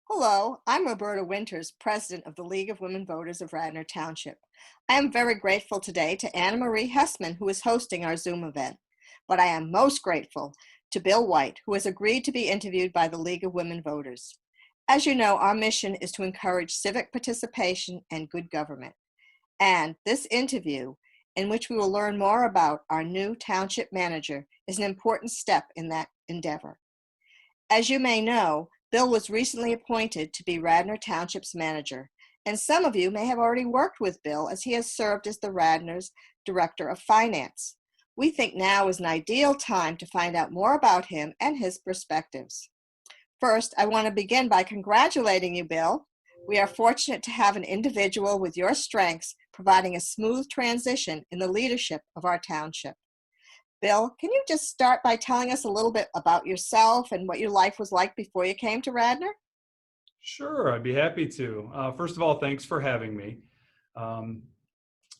Hello, I'm Roberta Winters, President of the League of Women Voters of Radnor Township. I am very grateful today to Anna Marie Hessman, who is hosting our Zoom event. But I am most grateful to Bill White, who has agreed to be interviewed by the League of Women Voters. As you know, our mission is to encourage civic participation and good government. And this interview, in which we will learn more about our new township manager, is an important step in that endeavor. As you may know, Bill was recently appointed to be Radnor Township's manager, and some of you may have already worked with Bill as he has served as the Radnor's Director of Finance. We think now is an ideal time to find out more about him and his perspectives. First, I want to begin by congratulating you, Bill. We are fortunate to have an individual with your strengths providing a smooth transition in the leadership of our township. Bill, can you just start by telling us a little bit about yourself and what your life was like before you came to Radnor? Sure, I'd be happy to. First of all, thanks for having me. Um,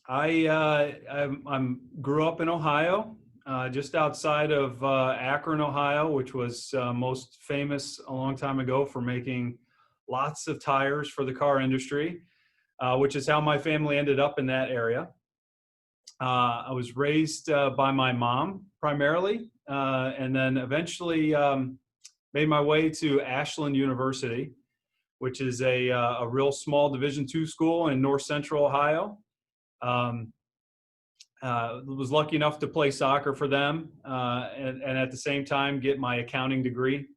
I grew up in Ohio, just outside of Akron, Ohio, which was most famous a long time ago for making lots of tires for the car industry, which is how my family ended up in that area. I was raised by my mom primarily, and then eventually made my way to Ashland University, which is a real small Division II school in North Central Ohio. Um, was lucky enough to play soccer for them, and at the same time get my accounting degree.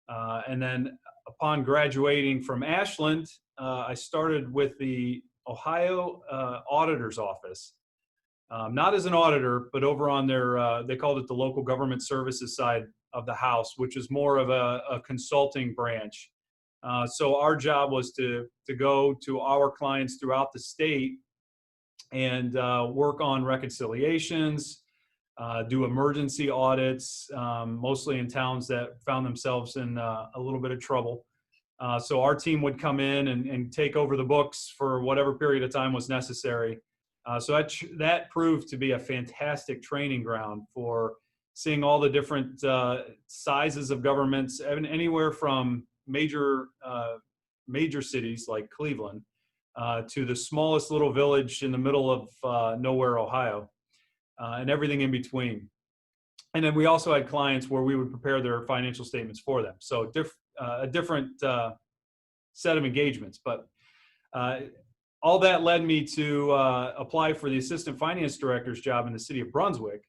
And then upon graduating from Ashland, I started with the Ohio Auditor's Office. Not as an auditor, but over on their, they called it the local government services side of the house, which is more of a consulting branch. So our job was to go to our clients throughout the state and work on reconciliations, do emergency audits, mostly in towns that found themselves in a little bit of trouble. So our team would come in and take over the books for whatever period of time was necessary. So that proved to be a fantastic training ground for seeing all the different sizes of governments, anywhere from major cities like Cleveland to the smallest little village in the middle of nowhere, Ohio, and everything in between. And then we also had clients where we would prepare their financial statements for them. So a different set of engagements, but all that led me to apply for the assistant finance director's job in the city of Brunswick.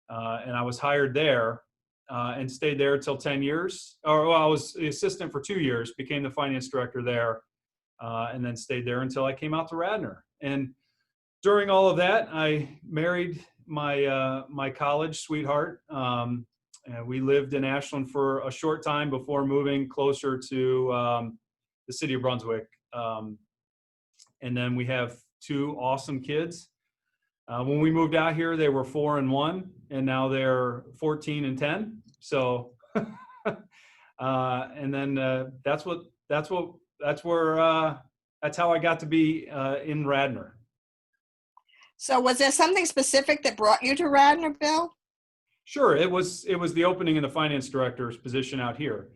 And I was hired there and stayed there until 10 years. Well, I was the assistant for 2 years, became the finance director there, and then stayed there until I came out to Radnor. And during all of that, I married my college sweetheart. And we lived in Ashland for a short time before moving closer to the city of Brunswick. And then we have 2 awesome kids. When we moved out here, they were 4 and 1, and now they're 14 and 10. So, and then that's how I got to be in Radnor. So was there something specific that brought you to Radnor, Bill? Sure, it was the opening in the finance director's position out here.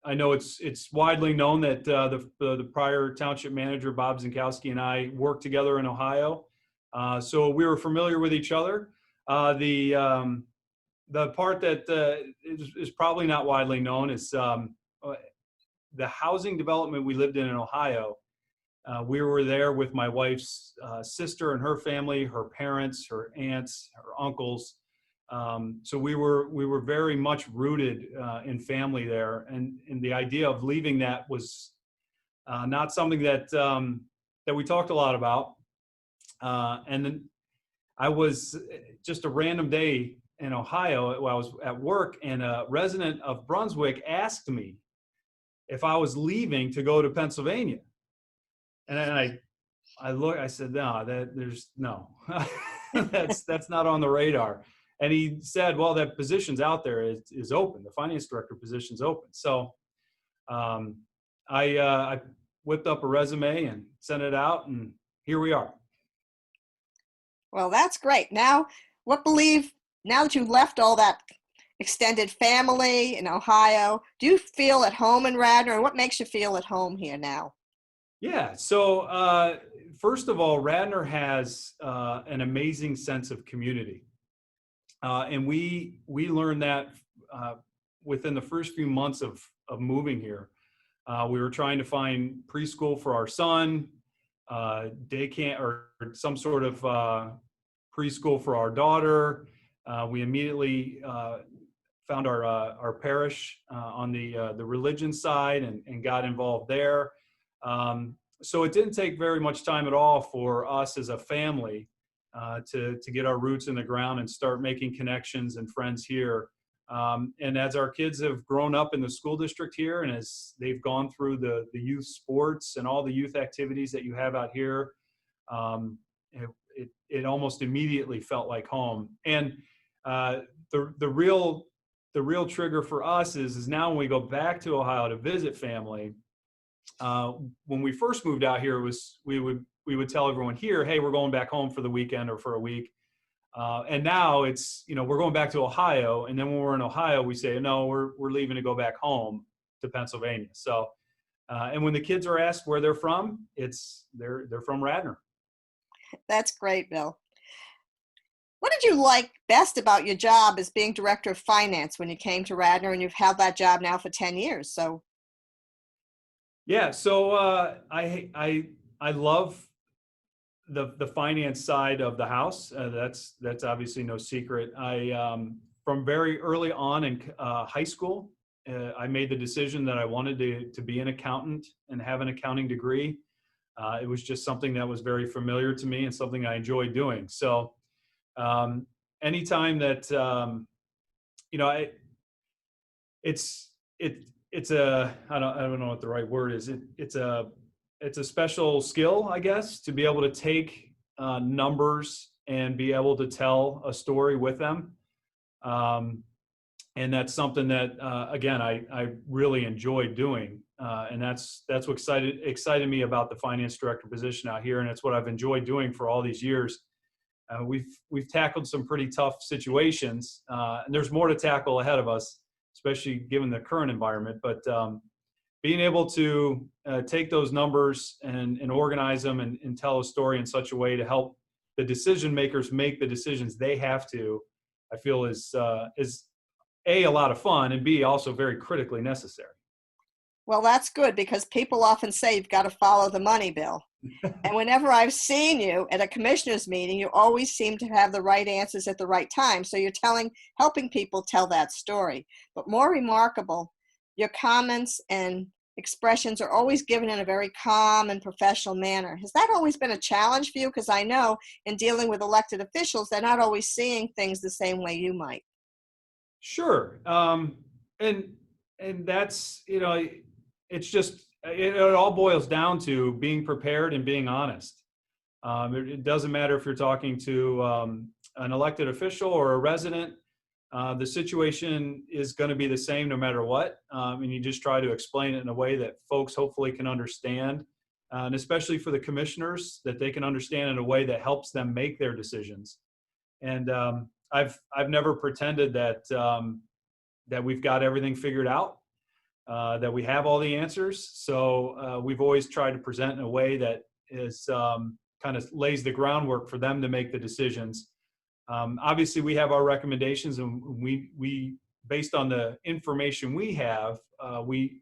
I know it's widely known that the prior township manager, Bob Zinkowski, and I worked together in Ohio. So we were familiar with each other. The part that is probably not widely known is the housing development we lived in Ohio. We were there with my wife's sister and her family, her parents, her aunts, her uncles. So we were very much rooted in family there, and the idea of leaving that was not something that we talked a lot about. And then I was just a random day in Ohio while I was at work, and a resident of Brunswick asked me if I was leaving to go to Pennsylvania, and then I said, no, there's no, that's not on the radar. And he said, well, that position's out there, is open. The finance director position's open. So I whipped up a resume and sent it out, and here we are. Well, that's great. Now that you've left all that extended family in Ohio. Do you feel at home in Radnor? And what makes you feel at home here now? Yeah. So first of all, Radnor has an amazing sense of community, and we learned that uh, within the first few months of moving here. We were trying to find preschool for our son, day camp, or some sort of preschool for our daughter. We immediately found our parish on the religion side and got involved there. So it didn't take very much time at all for us as a family to get our roots in the ground and start making connections and friends here. And as our kids have grown up in the school district here, and as they've gone through the youth sports and all the youth activities that you have out here, um, it almost immediately felt like home. And the real trigger for us is now when we go back to Ohio to visit family. When we first moved out here, we would tell everyone here, hey, we're going back home for the weekend or for a week. And now it's, we're going back to Ohio. And then when we're in Ohio, we say, no, we're leaving to go back home to Pennsylvania. So, and when the kids are asked where they're from, they're from Radnor. That's great, Bill. What did you like best about your job as being director of finance when you came to Radnor, and you've held that job now for 10 years? So, Yeah. So I love the finance side of the house. That's obviously no secret. I from very early on in high school, I made the decision that I wanted to be an accountant and have an accounting degree. It was just something that was very familiar to me and something I enjoyed doing. So anytime that it's a I don't know what the right word is. It's a special skill, I guess, to be able to take numbers and be able to tell a story with them. And that's something that, again, I really enjoy doing. And that's what excited me about the finance director position out here. And it's what I've enjoyed doing for all these years. We've tackled some pretty tough situations, and there's more to tackle ahead of us, especially given the current environment. But being able to take those numbers and organize them and tell a story in such a way to help the decision makers make the decisions they have to, I feel is A, lot of fun, and B, also very critically necessary. well, that's good, because people often say you've got to follow the money, Bill. And whenever I've seen you at a commissioners meeting, you always seem to have the right answers at the right time. So you're helping people tell that story. But more remarkable, your comments and expressions are always given in a very calm and professional manner. Has that always been a challenge for you? Because I know in dealing with elected officials, they're not always seeing things the same way you might. Sure. And that's, it's just, it all boils down to being prepared and being honest. It doesn't matter if you're talking to an elected official or a resident. The situation is going to be the same no matter what. And you just try to explain it in a way that folks hopefully can understand. And especially for the commissioners, that they can understand in a way that helps them make their decisions. And I've never pretended that we've got everything figured out, that we have all the answers. So we've always tried to present in a way that is kind of lays the groundwork for them to make the decisions. Obviously, we have our recommendations, and we based on the information we have, we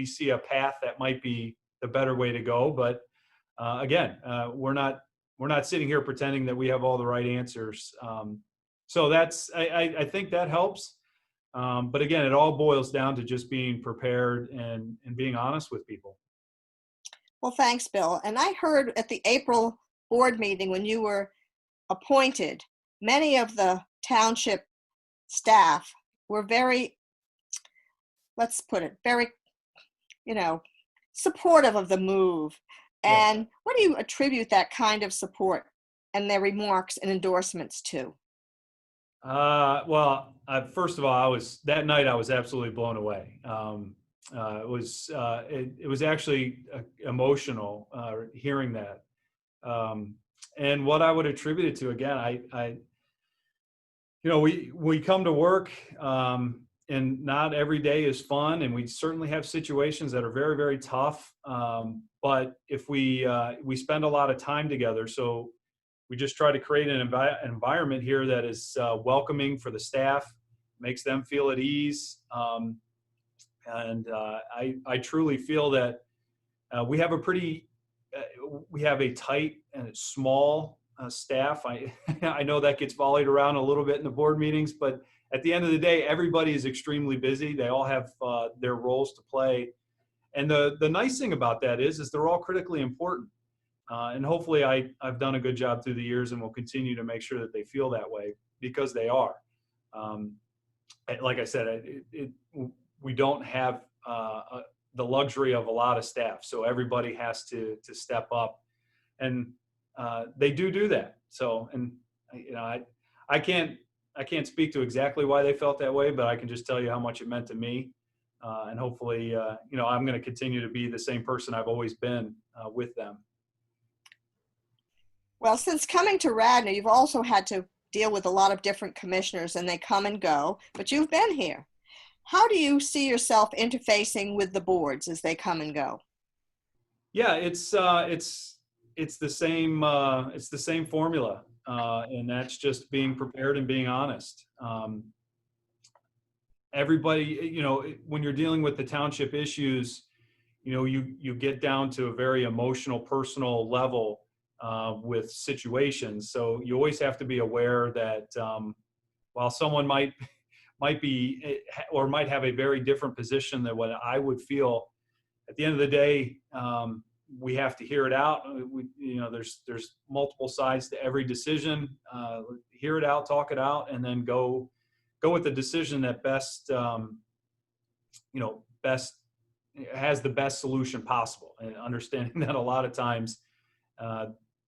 see a path that might be the better way to go. But again, we're not sitting here pretending that we have all the right answers. So I think that helps. But again, it all boils down to just being prepared and being honest with people. Well, thanks, Bill. And I heard at the April board meeting when you were appointed, many of the township staff were very, let's put it, very, supportive of the move. Yeah. And what do you attribute that kind of support and their remarks and endorsements to? Well, first of all, that night I was absolutely blown away. It was actually emotional hearing that. And what I would attribute it to, again, we come to work, and not every day is fun, and we certainly have situations that are very, very tough. But if we spend a lot of time together, so we just try to create an environment here that is welcoming for the staff, makes them feel at ease, and I truly feel that we have we have a tight and small staff. I know that gets volleyed around a little bit in the board meetings, but at the end of the day, everybody is extremely busy. They all have their roles to play. And the nice thing about that is they're all critically important. And hopefully I've done a good job through the years and will continue to make sure that they feel that way, because they are. Like I said, we don't have the luxury of a lot of staff, so everybody has to step up, and they do that. So, and I can't speak to exactly why they felt that way, but I can just tell you how much it meant to me, and hopefully I'm going to continue to be the same person I've always been with them. Well, since coming to Radnor, you've also had to deal with a lot of different commissioners, and they come and go, but you've been here. How do you see yourself interfacing with the boards as they come and go? Yeah, it's the same formula, and that's just being prepared and being honest. Everybody, when you're dealing with the township issues, you get down to a very emotional, personal level with situations. So you always have to be aware that while someone might be or might have a very different position than what I would feel, at the end of the day, we have to hear it out. There's multiple sides to every decision. Hear it out, talk it out, and then go with the decision that best has the best solution possible. And understanding that a lot of times,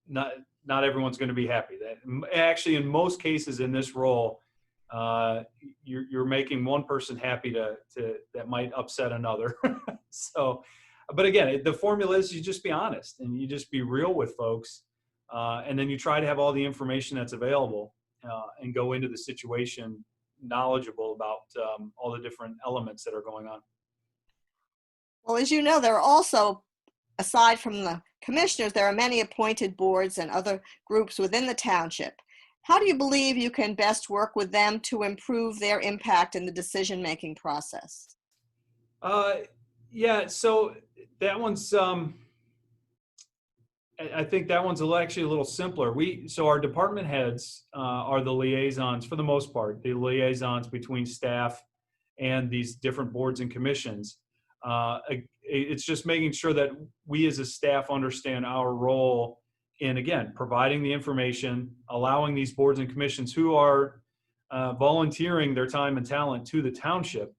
not everyone's going to be happy. That actually, in most cases in this role, you're making one person happy that might upset another. So, but again, the formula is you just be honest and you just be real with folks, and then you try to have all the information that's available, and go into the situation knowledgeable about all the different elements that are going on. Well, as you know, there are also, aside from the commissioners, there are many appointed boards and other groups within the township. How do you believe you can best work with them to improve their impact in the decision-making process? Yeah, so that one's, I think that one's actually a little simpler. So our department heads are the liaisons, for the most part, the liaisons between staff and these different boards and commissions. It's just making sure that we as a staff understand our role in, again, providing the information, allowing these boards and commissions who are volunteering their time and talent to the township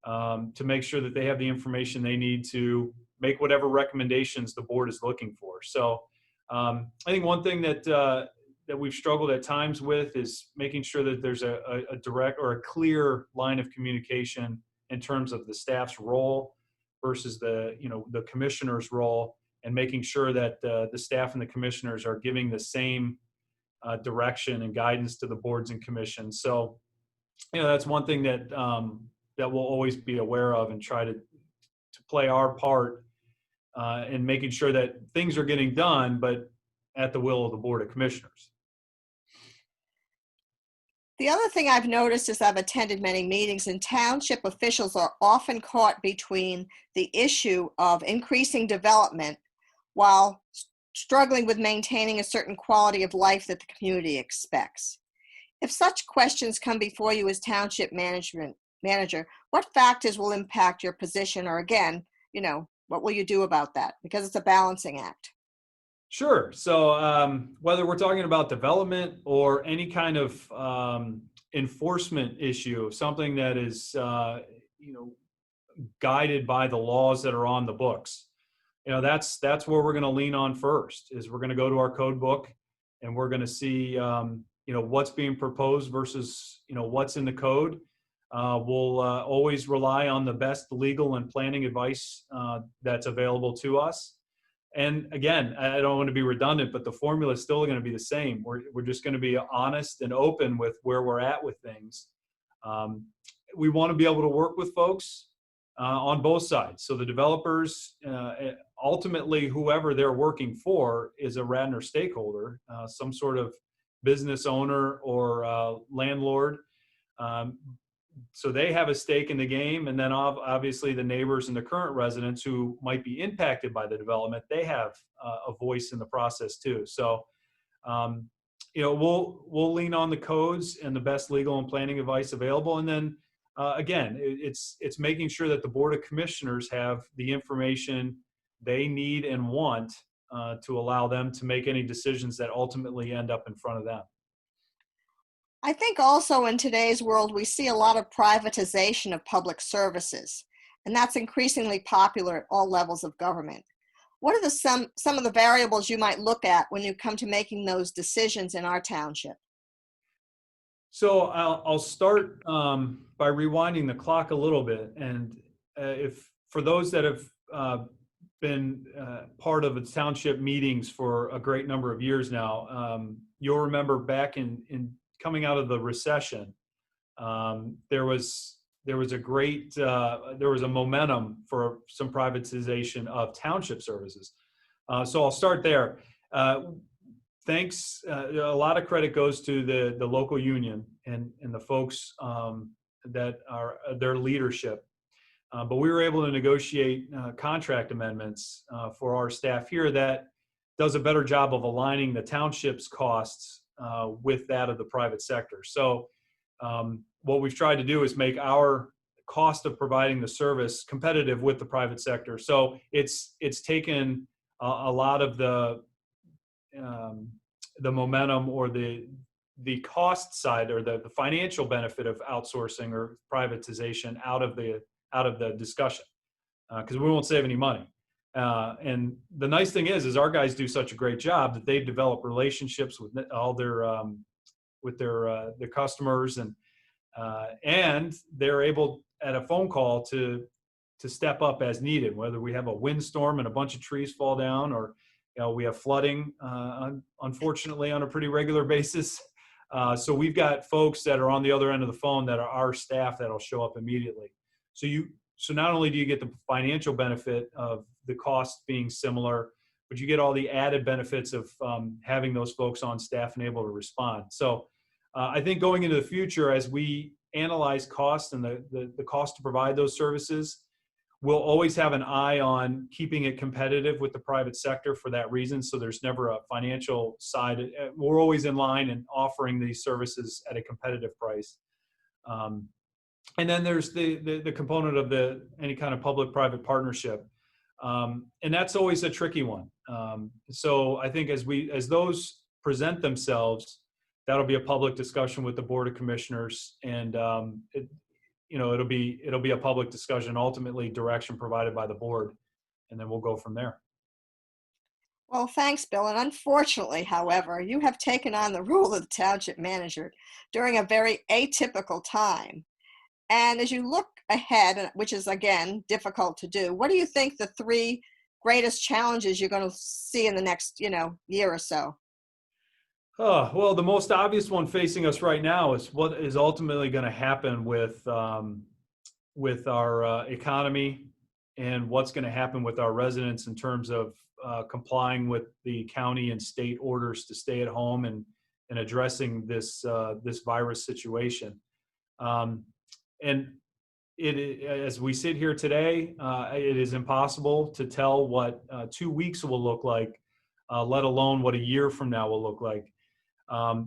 to make sure that they have the information they need to make whatever recommendations the board is looking for. So I think one thing that we've struggled at times with is making sure that there's a direct or a clear line of communication in terms of the staff's role versus the commissioner's role, and making sure that the staff and the commissioners are giving the same direction and guidance to the boards and commissions. So, that's one thing that we'll always be aware of and try to play our part in making sure that things are getting done, but at the will of the Board of Commissioners. The other thing I've noticed as I've attended many meetings, and township officials are often caught between the issue of increasing development while struggling with maintaining a certain quality of life that the community expects. If such questions come before you as township manager, what factors will impact your position? Or again, what will you do about that? Because it's a balancing act. Sure. So whether we're talking about development or any kind of enforcement issue, something that is guided by the laws that are on the books, that's where we're going to lean on first. Is we're going to go to our code book and we're going to see what's being proposed versus what's in the code. We'll always rely on the best legal and planning advice that's available to us. And again, I don't want to be redundant, but the formula is still going to be the same. We're just going to be honest and open with where we're at with things. We want to be able to work with folks on both sides. So the developers, ultimately, whoever they're working for is a Radnor stakeholder, some sort of business owner or landlord. So they have a stake in the game, and then obviously the neighbors and the current residents who might be impacted by the development, they have a voice in the process too. So, we'll lean on the codes and the best legal and planning advice available, and then again, it's making sure that the Board of Commissioners have the information they need and want to allow them to make any decisions that ultimately end up in front of them. I think also in today's world, we see a lot of privatization of public services, and that's increasingly popular at all levels of government. What are some of the variables you might look at when you come to making those decisions in our township? So I'll start by rewinding the clock a little bit, and if for those that have been part of the township meetings for a great number of years now, you'll remember back in coming out of the recession, there was a momentum for some privatization of township services. So I'll start there. Thanks. A lot of credit goes to the local union and the folks that are their leadership. But we were able to negotiate contract amendments for our staff here that does a better job of aligning the township's costs with that of the private sector. So what we've tried to do is make our cost of providing the service competitive with the private sector. So it's taken a lot of the momentum or the cost side or the financial benefit of outsourcing or privatization out of the discussion, because we won't save any money. And the nice thing is our guys do such a great job that they've developed relationships with all their customers, and they're able at a phone call to step up as needed, whether we have a windstorm and a bunch of trees fall down, or we have flooding, unfortunately, on a pretty regular basis. So we've got folks that are on the other end of the phone that are our staff that'll show up immediately. So not only do you get the financial benefit of the cost being similar, but you get all the added benefits of having those folks on staff and able to respond. So I think going into the future, as we analyze cost and the cost to provide those services, we'll always have an eye on keeping it competitive with the private sector for that reason. So there's never a financial side. We're always in line and offering these services at a competitive price. And then there's the component of any kind of public-private partnership. And that's always a tricky one. So I think as those present themselves, that'll be a public discussion with the Board of Commissioners, and it'll be a public discussion, ultimately direction provided by the board, and then we'll go from there. Well, thanks, Bill. And unfortunately, however, you have taken on the role of the township manager during a very atypical time. And as you look ahead, which is, again, difficult to do, what do you think the three greatest challenges you're going to see in the next, year or so? Well, the most obvious one facing us right now is what is ultimately going to happen with our economy, and what's going to happen with our residents in terms of complying with the county and state orders to stay at home and addressing this virus situation. And as we sit here today, it is impossible to tell what 2 weeks will look like, let alone what a year from now will look like.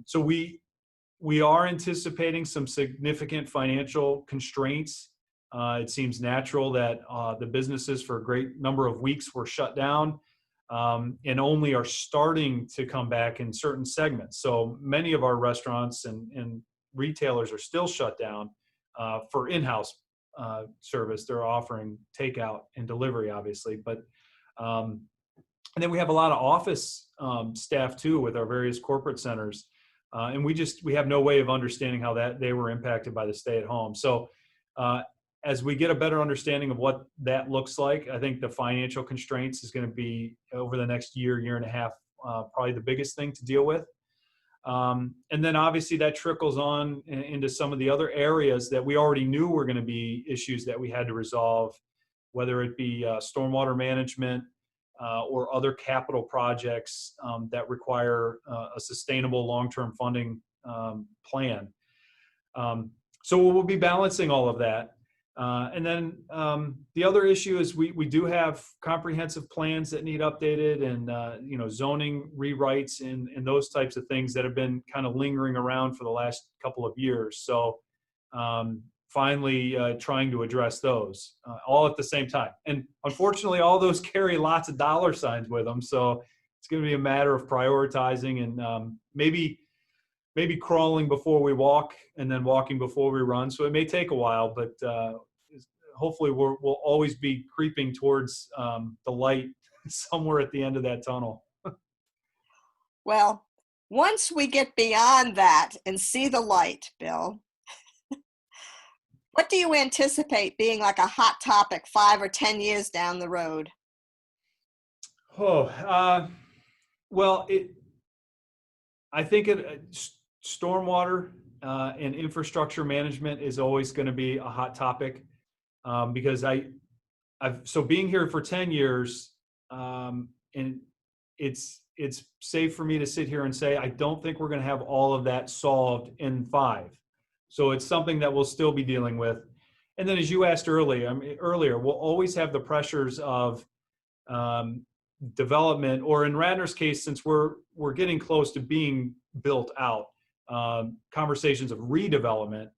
So we are anticipating some significant financial constraints. It seems natural that the businesses for a great number of weeks were shut down, and only are starting to come back in certain segments. So many of our restaurants and retailers are still shut down for in-house service. They're offering takeout and delivery, obviously, but and then we have a lot of office staff too with our various corporate centers, and we have no way of understanding how they were impacted by the stay-at-home. So as we get a better understanding of what that looks like, I think the financial constraints is going to be over the next year, year and a half, probably the biggest thing to deal with. And then obviously that trickles on into some of the other areas that we already knew were going to be issues that we had to resolve, whether it be stormwater management or other capital projects that require a sustainable long-term funding plan. So we'll be balancing all of that. And then the other issue is we do have comprehensive plans that need updated, and zoning rewrites and those types of things that have been kind of lingering around for the last couple of years. So finally trying to address those all at the same time. And unfortunately, all those carry lots of dollar signs with them. So it's going to be a matter of prioritizing and maybe crawling before we walk and then walking before we run. So it may take a while, but hopefully we'll always be creeping towards the light somewhere at the end of that tunnel. Well, once we get beyond that and see the light, Bill, what do you anticipate being like a hot topic 5 or 10 years down the road? Well, I think stormwater and infrastructure management is always going to be a hot topic because so being here for 10 years, and it's safe for me to sit here and say I don't think we're going to have all of that solved in 5. So it's something that we'll still be dealing with. And then, as you asked earlier, we'll always have the pressures of development, or in Radnor's case, since we're getting close to being built out, conversations of redevelopment,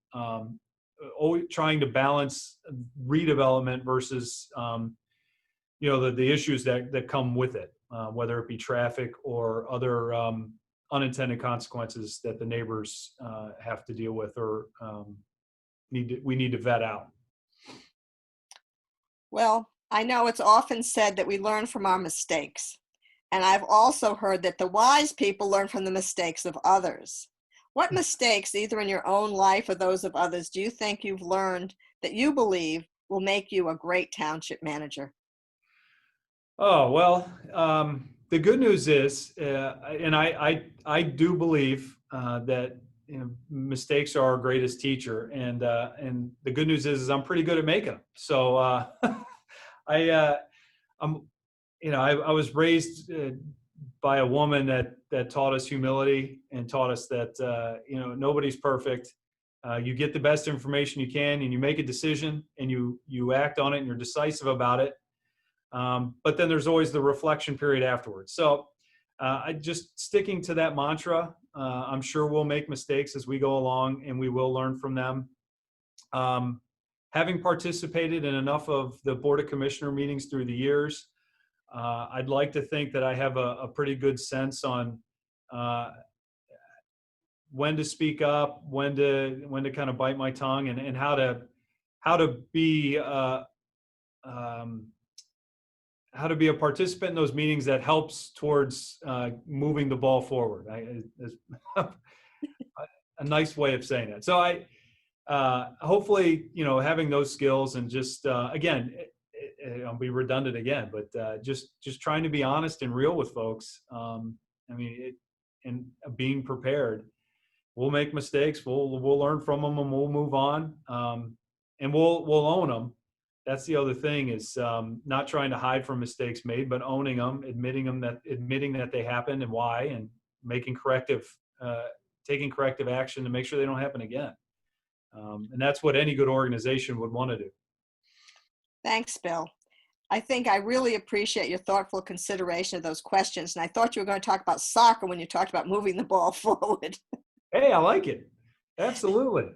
always trying to balance redevelopment versus the issues that come with it, whether it be traffic or other unintended consequences that the neighbors have to deal with or we need to vet out. Well, I know it's often said that we learn from our mistakes. And I've also heard that the wise people learn from the mistakes of others. What mistakes, either in your own life or those of others, do you think you've learned that you believe will make you a great township manager? Oh, well, the good news is, and I do believe that mistakes are our greatest teacher, and the good news is I'm pretty good at making them. So I was raised by a woman that taught us humility and taught us that nobody's perfect. You get the best information you can, and you make a decision, and you act on it, and you're decisive about it. But then there's always the reflection period afterwards. So I just sticking to that mantra. I'm sure we'll make mistakes as we go along, and we will learn from them. Having participated in enough of the Board of Commissioner meetings through the years, I'd like to think that I have a pretty good sense on when to speak up, when to kind of bite my tongue, and how to be how to be a participant in those meetings that helps towards moving the ball forward. A nice way of saying it. So hopefully, having those skills and just, again, I'll be redundant again, but just trying to be honest and real with folks. And being prepared. We'll make mistakes. We'll learn from them, and we'll move on. And we'll own them. That's the other thing is not trying to hide from mistakes made, but owning them, admitting that they happened and why, and taking corrective action to make sure they don't happen again. And that's what any good organization would want to do. Thanks, Bill. I think I really appreciate your thoughtful consideration of those questions. And I thought you were going to talk about soccer when you talked about moving the ball forward. Hey, I like it. Absolutely.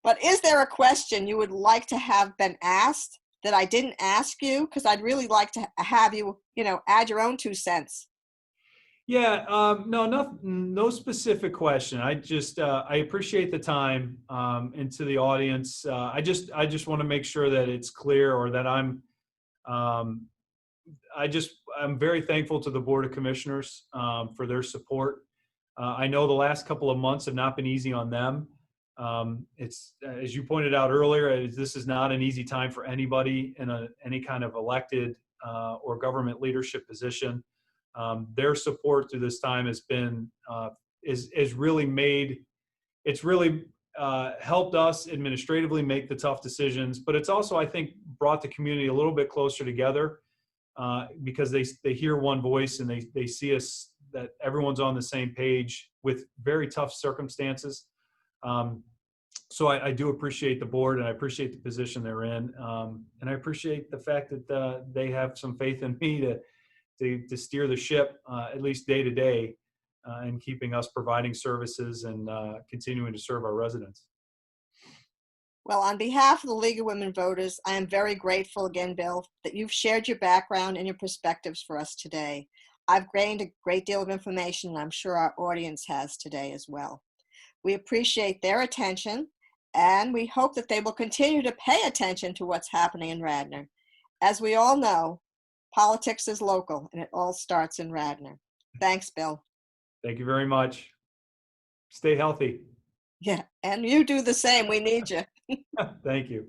But is there a question you would like to have been asked that I didn't ask you? Because I'd really like to have you, add your own 2 cents. Yeah, no specific question. I appreciate the time, and to the audience, I just want to make sure that it's clear, or that I'm very thankful to the Board of Commissioners for their support. I know the last couple of months have not been easy on them. It's as you pointed out earlier, this is not an easy time for anybody in any kind of elected or government leadership position. Their support through this time has been is really made. It's really helped us administratively make the tough decisions, but it's also, I think, brought the community a little bit closer together because they hear one voice and they see us, that everyone's on the same page with very tough circumstances. So I do appreciate the board, and I appreciate the position they're in, and I appreciate the fact that they have some faith in me to steer the ship at least day to day, and keeping us providing services and continuing to serve our residents. Well, on behalf of the League of Women Voters, I am very grateful again, Bill, that you've shared your background and your perspectives for us today. I've gained a great deal of information, and I'm sure our audience has today as well. We appreciate their attention, and we hope that they will continue to pay attention to what's happening in Radnor. As we all know, politics is local, and it all starts in Radnor. Thanks, Bill. Thank you very much. Stay healthy. Yeah, and you do the same. We need you. Thank you.